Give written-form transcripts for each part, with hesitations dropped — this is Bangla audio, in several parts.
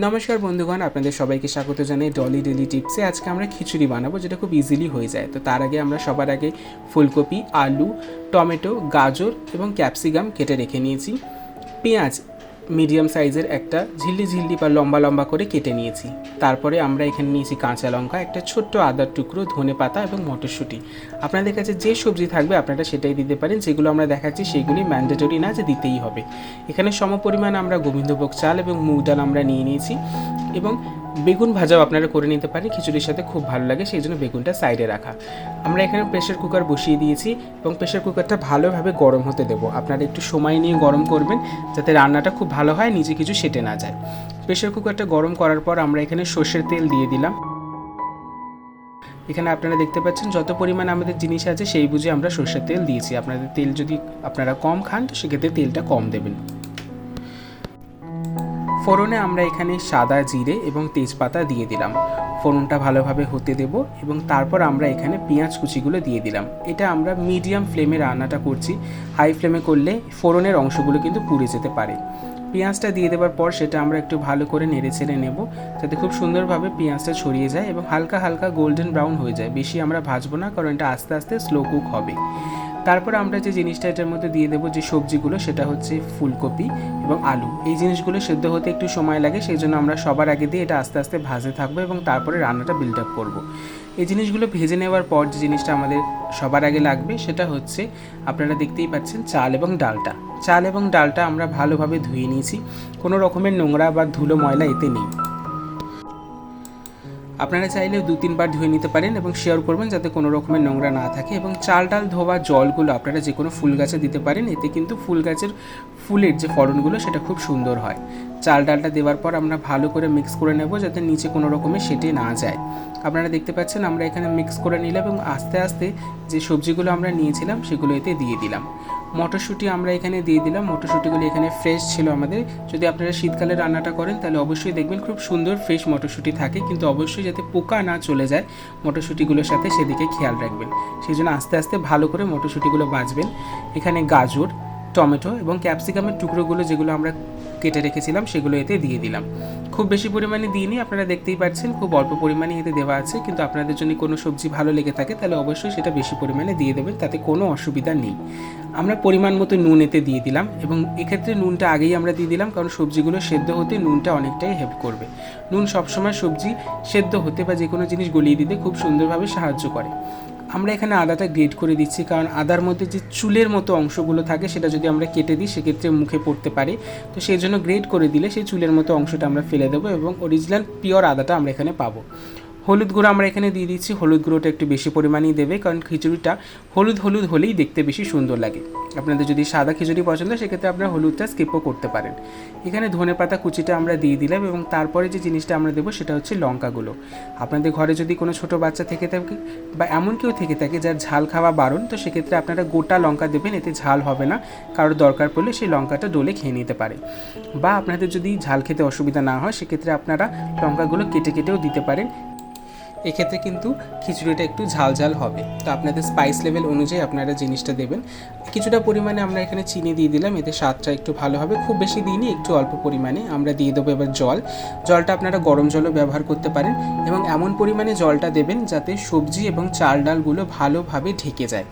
নমস্কার বন্ধুগণ, আপনাদের সবাইকে স্বাগত জানাই ডলি ডেলি টিপসে। আজকে আমরা খিচুড়ি বানাবো, যেটা খুব ইজিলি হয়ে যায়। তো তার আগে আমরা সবার আগে ফুলকপি, আলু, টমেটো, গাজর এবং ক্যাপসিকাম কেটে রেখে নিয়েছি। পেঁয়াজ মিডিয়াম সাইজের একটা ঝিল্লি ঝিল্লি বা লম্বা লম্বা করে কেটে নিয়েছি। তারপরে আমরা এখানে নিয়েছি কাঁচা লঙ্কা, একটা ছোট্ট আদার টুকরো, ধনে পাতা এবং মটরশুঁটি। আপনাদের কাছে যে সবজি থাকবে আপনারা সেটাই দিতে পারেন। যেগুলো আমরা দেখাচ্ছি সেগুলি ম্যান্ডেটরি না যে দিতেই হবে। এখানে সমপরিমাণ আমরা গোবিন্দভোগ চাল এবং মুগ ডাল আমরা নিয়ে নিয়েছি এবং বেগুন ভাজাও আপনারা করে নিতে পারেন, খিচুড়ির সাথে খুব ভালো লাগে, সেই জন্য বেগুনটা সাইডে রাখা। আমরা এখানে প্রেশার কুকার বসিয়ে দিয়েছি এবং প্রেশার কুকারটা ভালোভাবে গরম হতে দেবো। আপনারা একটু সময় নিয়ে গরম করবেন যাতে রান্নাটা খুব ভালো হয়, নিচে কিছু সেটে না যায়। প্রেশার কুকারটা গরম করার পর আমরা এখানে সর্ষের তেল দিয়ে দিলাম। এখানে আপনারা দেখতে পাচ্ছেন যত পরিমাণ আমাদের জিনিস আছে সেই বুঝে আমরা সর্ষের তেল দিয়েছি। আপনাদের তেল যদি আপনারা কম খান তো সেক্ষেত্রে তেলটা কম দেবেন। ফোড়নে আমরা এখানে সাদা জিরে এবং তেজপাতা দিয়ে দিলাম। ফোড়নটা ভালোভাবে হতে দেব এবং তারপর আমরা এখানে পেঁয়াজ কুচিগুলো দিয়ে দিলাম। এটা আমরা মিডিয়াম ফ্লেমে রান্নাটা করছি, হাই ফ্লেমে করলে ফোড়নের অংশগুলো কিন্তু পুড়ে যেতে পারে। পেঁয়াজটা দিয়ে দেওয়ার পর সেটা আমরা একটু ভালো করে নেড়ে ছেড়ে নেব, যাতে খুব সুন্দরভাবে পেঁয়াজটা ছড়িয়ে যায় এবং হালকা হালকা গোল্ডেন ব্রাউন হয়ে যায়। বেশি আমরা ভাজবো না, কারণ এটা আস্তে আস্তে স্লো কুক হবে। তারপর আমরা যে জিনিসটা এটার মধ্যে দিয়ে দেবো, যে সবজিগুলো, সেটা হচ্ছে ফুলকপি এবং আলু। এই জিনিসগুলো সেদ্ধ হতে একটু সময় লাগে, সেই জন্য আমরা সবার আগে দিয়ে এটা আস্তে আস্তে ভাজতে থাকবো এবং তারপরে রান্নাটা বিল্ড আপ করবো। এই জিনিসগুলো ভেজে নেওয়ার পর যে জিনিসটা আমাদের সবার আগে লাগবে সেটা হচ্ছে, আপনারা দেখতেই পাচ্ছেন, চাল এবং ডালটা। চাল এবং ডালটা আমরা ভালোভাবে ধুয়ে নিয়েছি, কোনো রকমের নোংরা বা ধুলো ময়লা এতে নেই। আপনারা চাইলে 2-3 বার ধুয়ে নিতে পারেন এবং শেয়ার করবেন যাতে কোনো রকমের নোংরা না থাকে। এবং চাল ডাল ধোয়া জলগুলো আপনারা যে কোনো ফুল গাছে দিতে পারেন, এতে কিন্তু ফুল গাছের ফুলের যে ফলনগুলো সেটা খুব সুন্দর হয়। চাল ডালটা দেওয়ার পর আমরা ভালো করে মিক্স করে নেব যাতে নিচে কোনো রকমের সেটে না যায়। আপনারা দেখতে পাচ্ছেন আমরা এখানে মিক্স করে নিলাম এবং আস্তে আস্তে যে সবজিগুলো আমরা নিয়েছিলাম সেগুলো এতে দিয়ে দিলাম। মটরশুঁটি আমরা এখানে দিয়ে দিলাম। মটরশুঁটিগুলো এখানে ফ্রেশ ছিল আমাদের। যদি আপনারা শীতকালে রান্নাটা করেন তাহলে অবশ্যই দেখবেন খুব সুন্দর ফ্রেশ মটরশুঁটি থাকে, কিন্তু অবশ্যই যাতে পোকা না চলে যায় মটরশুঁটিগুলোর সাথে সেদিকে খেয়াল রাখবেন। সেই জন্য আস্তে আস্তে ভালো করে মটরশুঁটিগুলো ভাজবেন। এখানে গাজর, টমেটো এবং ক্যাপসিকামের টুকরোগুলো যেগুলো আমরা কেটে রেখেছিলাম সেগুলো এতে দিয়ে দিলাম। খুব বেশি পরিমাণে দিইনি, আপনারা দেখতেই পাচ্ছেন খুব অল্প পরিমাণে এতে দেওয়া আছে, কিন্তু আপনাদের যদি কোনো সবজি ভালো লেগে থাকে তাহলে অবশ্যই সেটা বেশি পরিমাণে দিয়ে দেবেন, তাতে কোনো অসুবিধা নেই। আমরা পরিমাণ মতো নুন এতে দিয়ে দিলাম এবং এক্ষেত্রে নুনটা আগেই আমরা দিয়ে দিলাম, কারণ সবজিগুলো সেদ্ধ হতে নুনটা অনেকটাই হেল্প করবে। নুন সবসময় সবজি সেদ্ধ হতে বা যে কোনো জিনিস গলিয়ে দিতে খুব সুন্দরভাবে সাহায্য করে। আমরা এখানে আদাটা গ্রেট করে দিচ্ছি, কারণ আদার মধ্যে যে চুলের মতো অংশগুলো থাকে সেটা যদি আমরা কেটে দিই সেক্ষেত্রে মুখে পড়তে পারে। তো সেই জন্য গ্রেট করে দিলে সেই চুলের মতো অংশটা আমরা ফেলে দেবো এবং অরিজিনাল পিওর আদাটা আমরা এখানে পাবো। হলুদ গুঁড়ো আমরা এখানে দিয়ে দিচ্ছি। হলুদ গুঁড়োটা একটু বেশি পরিমাণেই দেবে, কারণ খিচুড়িটা হলুদ হলুদ হলেই দেখতে বেশি সুন্দর লাগে। আপনাদের যদি সাদা খিচুড়ি পছন্দ সেক্ষেত্রে আপনারা হলুদটা স্কিপও করতে পারেন। এখানে ধনেপাতা কুচিটা আমরা দিয়ে দিলাম এবং তারপরে যে জিনিসটা আমরা দেবো সেটা হচ্ছে লঙ্কাগুলো। আপনাদের ঘরে যদি কোনো ছোটো বাচ্চা থেকে থাকে বা এমন কেউ থেকে থাকে যার ঝাল খাওয়া বারণ, তো সেক্ষেত্রে আপনারা গোটা লঙ্কা দেবেন, এতে ঝাল হবে না। কারোর দরকার পড়লে সেই লঙ্কাটা ডলে খেয়ে নিতে পারে। বা আপনাদের যদি ঝাল খেতে অসুবিধা না হয় সেক্ষেত্রে আপনারা লঙ্কাগুলো কেটে কেটেও দিতে পারেন। এক্ষেত্রে কিন্তু খিচুড়িটা একটু ঝাল ঝাল হবে। তো আপনাদের স্পাইস লেভেল অনুযায়ী আপনারা জিনিসটা দেবেন। কিছুটা পরিমাণে আমরা এখানে চিনি দিয়ে দিলাম, এতে স্বাদটা একটু ভালো হবে। খুব বেশি দিইনি, একটু অল্প পরিমাণে। আমরা দিয়ে দেবো এবার জলটা আপনারা গরম জলও ব্যবহার করতে পারেন এবং এমন পরিমাণে জলটা দেবেন যাতে সবজি এবং চাল ডালগুলো ভালোভাবে ঢেকে যায়।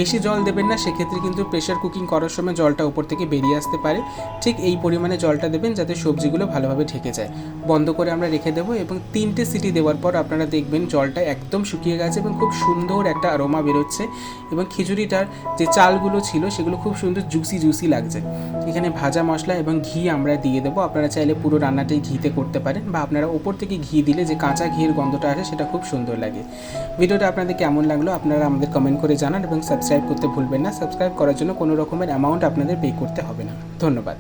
বেশি জল দেবেন না, সেক্ষেত্রে কিন্তু প্রেশার কুকিং করার সময় জলটা উপর থেকে বেরিয়ে আসতে পারে। ঠিক এই পরিমাণে জলটা দেবেন যাতে সবজিগুলো ভালোভাবে ঢেকে যায়। বন্ধ করে আমরা রেখে দেবো এবং 3টে সিটি দেওয়ার পর আপনারা দেখবেন জলটা একদম শুকিয়ে গেছে এবং খুব সুন্দর একটা অ্যারোমা বেরোচ্ছে এবং খিচুড়িটার যে চালগুলো ছিল সেগুলো খুব সুন্দর জুসি লাগছে। এখানে ভাজা মশলা এবং ঘি আমরা দিয়ে দেবো। আপনারা চাইলে পুরো রান্নাটাই ঘিতে করতে পারেন বা আপনারা ওপর থেকে ঘি দিলে যে কাঁচা ঘিয়ের গন্ধটা আসে সেটা খুব সুন্দর লাগে। ভিডিওটা আপনাদের কেমন লাগলো আপনারা আমাদের কমেন্ট করে জানান এবং সাবস্ক্রাইব করতে ভুলবেন না। সাবস্ক্রাইব করার জন্য কোনো রকমের অ্যামাউন্ট আপনাদের পে করতে হবে না। ধন্যবাদ।